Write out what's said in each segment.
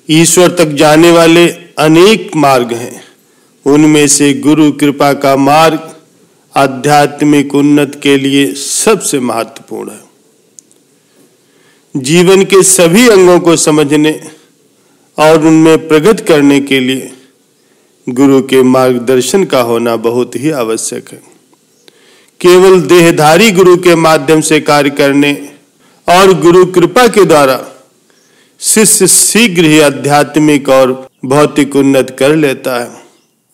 ईश्वर तक जाने वाले अनेक मार्ग हैं, उनमें से गुरु कृपा का मार्ग आध्यात्मिक उन्नति के लिए सबसे महत्वपूर्ण है। जीवन के सभी अंगों को समझने और उनमें प्रगति करने के लिए गुरु के मार्गदर्शन का होना बहुत ही आवश्यक है। केवल देहधारी गुरु के माध्यम से कार्य करने और गुरु कृपा के द्वारा शिष्य शीघ्र ही आध्यात्मिक और भौतिक उन्नति कर लेता है।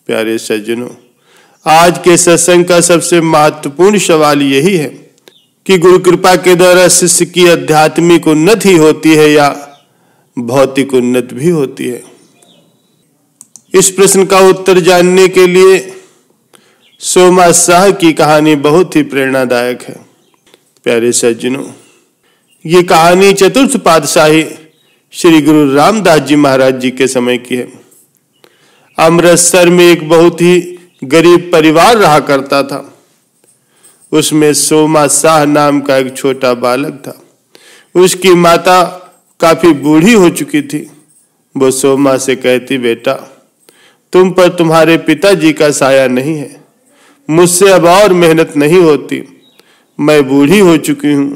प्यारे सज्जनों, आज के सत्संग का सबसे महत्वपूर्ण सवाल यही है कि गुरु कृपा के द्वारा शिष्य की आध्यात्मिक उन्नति होती है या भौतिक उन्नति भी होती है। इस प्रश्न का उत्तर जानने के लिए सोमा शाह की कहानी बहुत ही प्रेरणादायक है। प्यारे सज्जनों, ये कहानी चतुर्थ पातशाही श्री गुरु रामदास जी महाराज जी के समय की है। अमृतसर में एक बहुत ही गरीब परिवार रहा करता था। उसमें सोमा शाह नाम का एक छोटा बालक था। उसकी माता काफी बूढ़ी हो चुकी थी। वो सोमा से कहती, बेटा, तुम पर तुम्हारे पिताजी का साया नहीं है। मुझसे अब और मेहनत नहीं होती। मैं बूढ़ी हो चुकी हूं,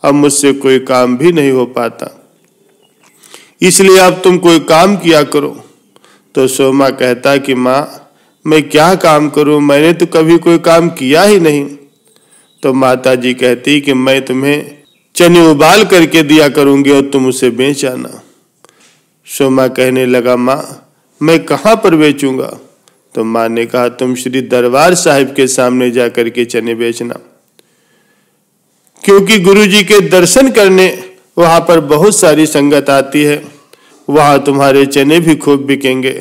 अब मुझसे कोई काम भी नहीं हो पाता, इसलिए अब तुम कोई काम किया करो। तो सोमा कहता कि माँ, मैं क्या काम करूं, मैंने तो कभी कोई काम किया ही नहीं। तो माता जी कहती कि मैं तुम्हें चने उबाल करके दिया करूंगी और तुम उसे बेच आना। सोमा कहने लगा, माँ, मैं कहाँ पर बेचूंगा? तो माँ ने कहा, तुम श्री दरबार साहिब के सामने जाकर के चने बेचना, क्योंकि गुरु जी के दर्शन करने वहां पर बहुत सारी संगत आती है। वहां तुम्हारे चने भी खूब बिकेंगे।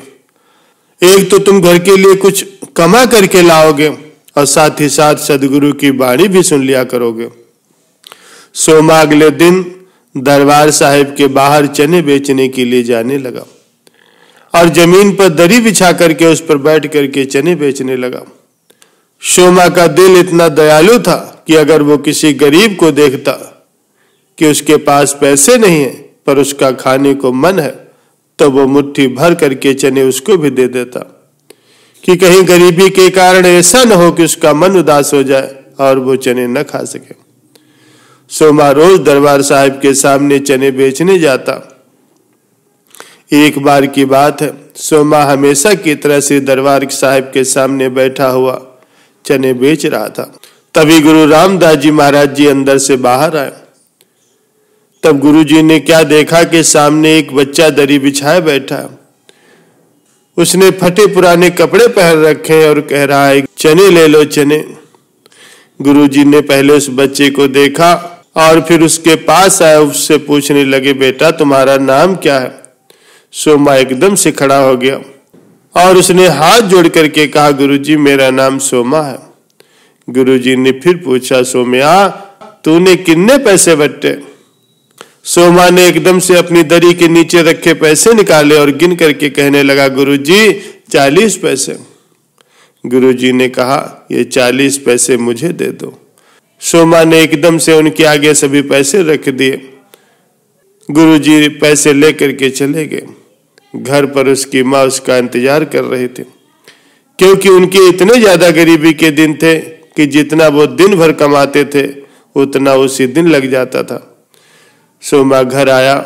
एक तो तुम घर के लिए कुछ कमा करके लाओगे और साथ ही साथ सदगुरु की वाणी भी सुन लिया करोगे। सोमा अगले दिन दरबार साहिब के बाहर चने बेचने के लिए जाने लगा और जमीन पर दरी बिछा करके उस पर बैठ करके चने बेचने लगा। सोमा का दिल इतना दयालु था कि अगर वो किसी गरीब को देखता कि उसके पास पैसे नहीं है पर उसका खाने को मन है, तो वो मुट्ठी भर करके चने उसको भी दे देता, कि कहीं गरीबी के कारण ऐसा न हो कि उसका मन उदास हो जाए और वो चने न खा सके। सोमा रोज दरबार साहिब के सामने चने बेचने जाता। एक बार की बात है, सोमा हमेशा की तरह से दरबार साहिब के सामने बैठा हुआ चने बेच रहा था। तभी गुरु रामदास जी महाराज जी अंदर से बाहर आए। तब गुरु जी ने क्या देखा कि सामने एक बच्चा दरी बिछाए बैठा है। उसने फटे पुराने कपड़े पहन रखे हैं और कह रहा है, चने ले लो चने। गुरु जी ने पहले उस बच्चे को देखा और फिर उसके पास आए, उससे पूछने लगे, बेटा, तुम्हारा नाम क्या है? सोमा एकदम से खड़ा हो गया और उसने हाथ जोड़ करके कहा, गुरु जी, मेरा नाम सोमा है। गुरु जी ने फिर पूछा, सोम्या, तूने कितने पैसे बट्टे? सोमा ने एकदम से अपनी दरी के नीचे रखे पैसे निकाले और गिन करके कहने लगा, गुरु जी, 40 पैसे। गुरु जी ने कहा, ये 40 पैसे मुझे दे दो। सोमा ने एकदम से उनके आगे सभी पैसे रख दिए। गुरु जी पैसे लेकर के चले गए। घर पर उसकी माँ उसका इंतजार कर रही थी, क्योंकि उनके इतने ज्यादा गरीबी के दिन थे कि जितना वो दिन भर कमाते थे उतना उसी दिन लग जाता था। सोमा घर आया।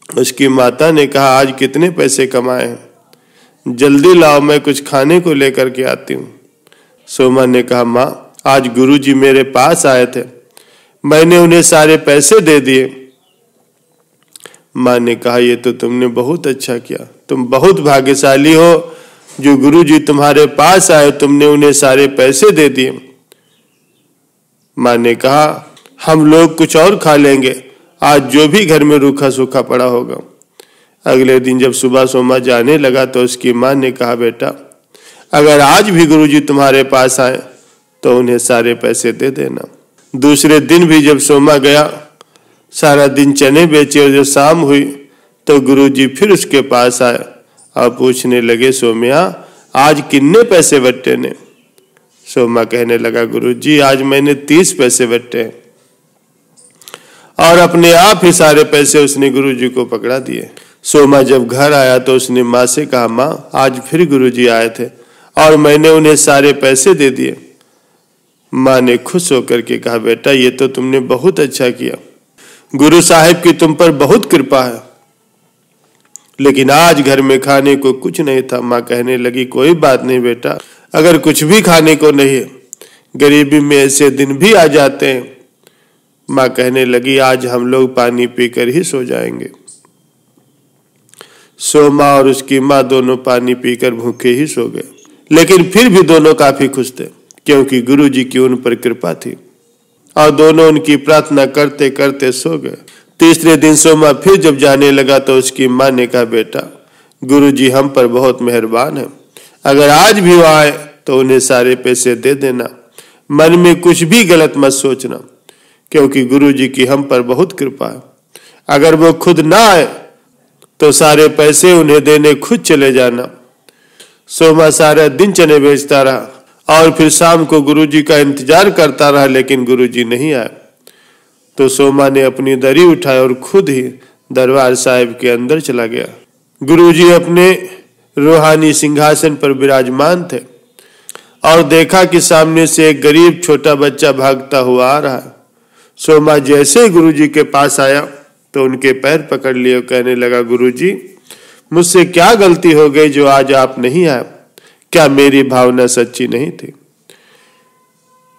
उसकी माता ने कहा, आज कितने पैसे कमाए हैं? जल्दी लाओ, मैं कुछ खाने को लेकर के आती हूँ। सोमा ने कहा, माँ, आज गुरुजी मेरे पास आए थे, मैंने उन्हें सारे पैसे दे दिए। माँ ने कहा, ये तो तुमने बहुत अच्छा किया, तुम बहुत भाग्यशाली हो, जो गुरुजी तुम्हारे पास आए तुमने उन्हें सारे पैसे दे दिए। माँ ने कहा, हम लोग कुछ और खा लेंगे, आज जो भी घर में रूखा सूखा पड़ा होगा। अगले दिन जब सुबह सोमा जाने लगा तो उसकी माँ ने कहा, बेटा, अगर आज भी गुरुजी तुम्हारे पास आए तो उन्हें सारे पैसे दे देना। दूसरे दिन भी जब सोमा गया, सारा दिन चने बेचे और जब शाम हुई तो गुरुजी फिर उसके पास आए और पूछने लगे, सोम्या, आज कितने पैसे बट्टे ने? सोमा कहने लगा, गुरुजी, आज मैंने 30 पैसे बट्टे हैं। और अपने आप ही सारे पैसे उसने गुरुजी को पकड़ा दिए। सोमा जब घर आया तो उसने माँ से कहा, माँ आज फिर गुरुजी आए थे और मैंने उन्हें सारे पैसे दे दिए। माँ ने खुश होकर के कहा, बेटा ये तो तुमने बहुत अच्छा किया, गुरु साहिब की तुम पर बहुत कृपा है। लेकिन आज घर में खाने को कुछ नहीं था। माँ कहने लगी, कोई बात नहीं बेटा, अगर कुछ भी खाने को नहीं है, गरीबी में ऐसे दिन भी आ जाते हैं। माँ कहने लगी, आज हम लोग पानी पीकर ही सो जाएंगे। सोमा और उसकी माँ दोनों पानी पीकर भूखे ही सो गए, लेकिन फिर भी दोनों काफी खुश थे, क्योंकि गुरुजी की उन पर कृपा थी और दोनों उनकी प्रार्थना करते करते सो गए। तीसरे दिन सोमा फिर जब जाने लगा तो उसकी माँ ने कहा, बेटा गुरुजी हम पर बहुत मेहरबान है, अगर आज भी वो आए तो उन्हें सारे पैसे दे देना, मन में कुछ भी गलत मत सोचना, क्योंकि गुरुजी की हम पर बहुत कृपा है। अगर वो खुद ना आए तो सारे पैसे उन्हें देने खुद चले जाना। सोमा सारा दिन चने बेचता रहा और फिर शाम को गुरुजी का इंतजार करता रहा, लेकिन गुरुजी नहीं आए। तो सोमा ने अपनी दरी उठाई और खुद ही दरबार साहिब के अंदर चला गया। गुरुजी अपने रूहानी सिंहासन पर विराजमान थे और देखा कि सामने से एक गरीब छोटा बच्चा भागता हुआ आ रहा है। सोमा जैसे ही गुरुजी के पास आया तो उनके पैर पकड़ लिए और कहने लगा, गुरुजी मुझसे क्या गलती हो गई जो आज आप नहीं आए? क्या मेरी भावना सच्ची नहीं थी?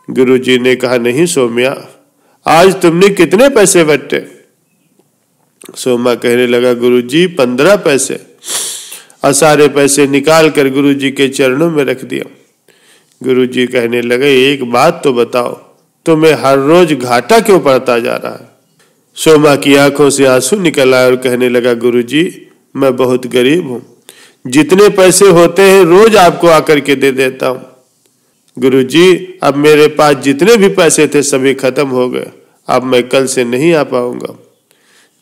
गुरुजी ने कहा, नहीं सोम्या, आज तुमने कितने पैसे बट्टे? सोमा कहने लगा, गुरुजी 15 पैसे, और सारे पैसे निकाल कर गुरुजी के चरणों में रख दिया। गुरुजी कहने लगे, एक बात तो बताओ, तुम्हें हर रोज घाटा क्यों पड़ता जा रहा है? सोमा की आंखों से आंसू निकल आए और कहने लगा, गुरुजी मैं बहुत गरीब हूं, जितने पैसे होते हैं रोज आपको आकर के दे देता हूं। गुरुजी अब मेरे पास जितने भी पैसे थे सभी खत्म हो गए, अब मैं कल से नहीं आ पाऊंगा।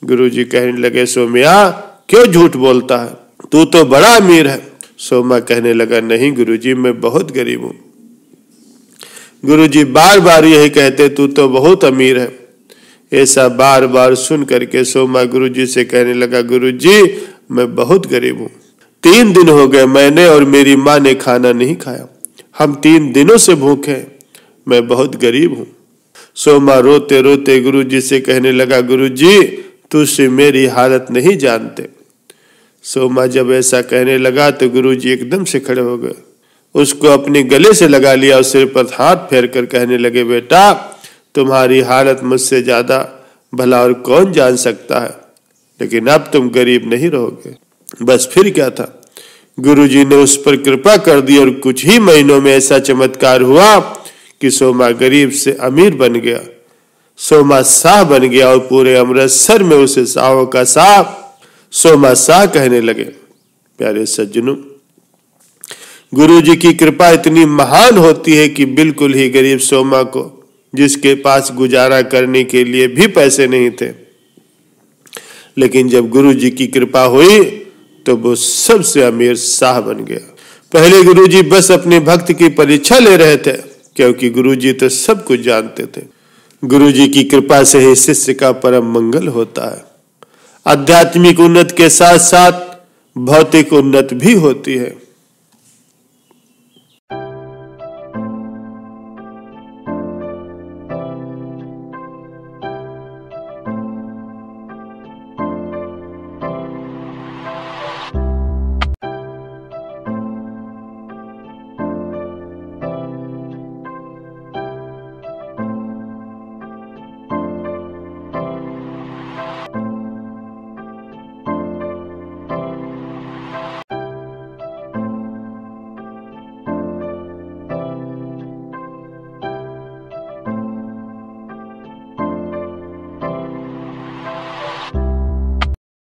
गुरुजी कहने लगे, सोम्या क्यों झूठ बोलता है, तू तो बड़ा अमीर है। सोमा कहने लगा, नहीं गुरुजी मैं बहुत गरीब हूं। गुरुजी बार बार यही कहते, तू तो बहुत अमीर है। ऐसा बार बार सुन करके सोमा गुरुजी से कहने लगा, गुरुजी मैं बहुत गरीब हूं, 3 दिन हो गए मैंने और मेरी माँ ने खाना नहीं खाया, हम 3 दिनों से भूखे हैं, मैं बहुत गरीब हूं। सोमा रोते रोते गुरुजी से कहने लगा, गुरुजी तुझसे मेरी हालत नहीं जानते। सोमा जब ऐसा कहने लगा तो गुरुजी एकदम से खड़े हो गए, उसको अपने गले से लगा लिया और सिर पर हाथ फेर कर कहने लगे, बेटा तुम्हारी हालत मुझसे ज्यादा भला और कौन जान सकता है, लेकिन अब तुम गरीब नहीं रहोगे। बस फिर क्या था, गुरुजी ने उस पर कृपा कर दी और कुछ ही महीनों में ऐसा चमत्कार हुआ कि सोमा गरीब से अमीर बन गया। सोमा शाह बन गया और पूरे अमृतसर में उसे शाहों का शाह सोमा शाह कहने लगे। प्यारे सज्जनों, गुरुजी की कृपा इतनी महान होती है कि बिल्कुल ही गरीब सोमा को, जिसके पास गुजारा करने के लिए भी पैसे नहीं थे, लेकिन जब गुरुजी की कृपा हुई तो वो सबसे अमीर शाह बन गया। पहले गुरुजी बस अपने भक्त की परीक्षा ले रहे थे, क्योंकि गुरुजी तो सब कुछ जानते थे। गुरुजी की कृपा से ही शिष्य का परम मंगल होता है। आध्यात्मिक उन्नति के साथ साथ भौतिक उन्नति भी होती है।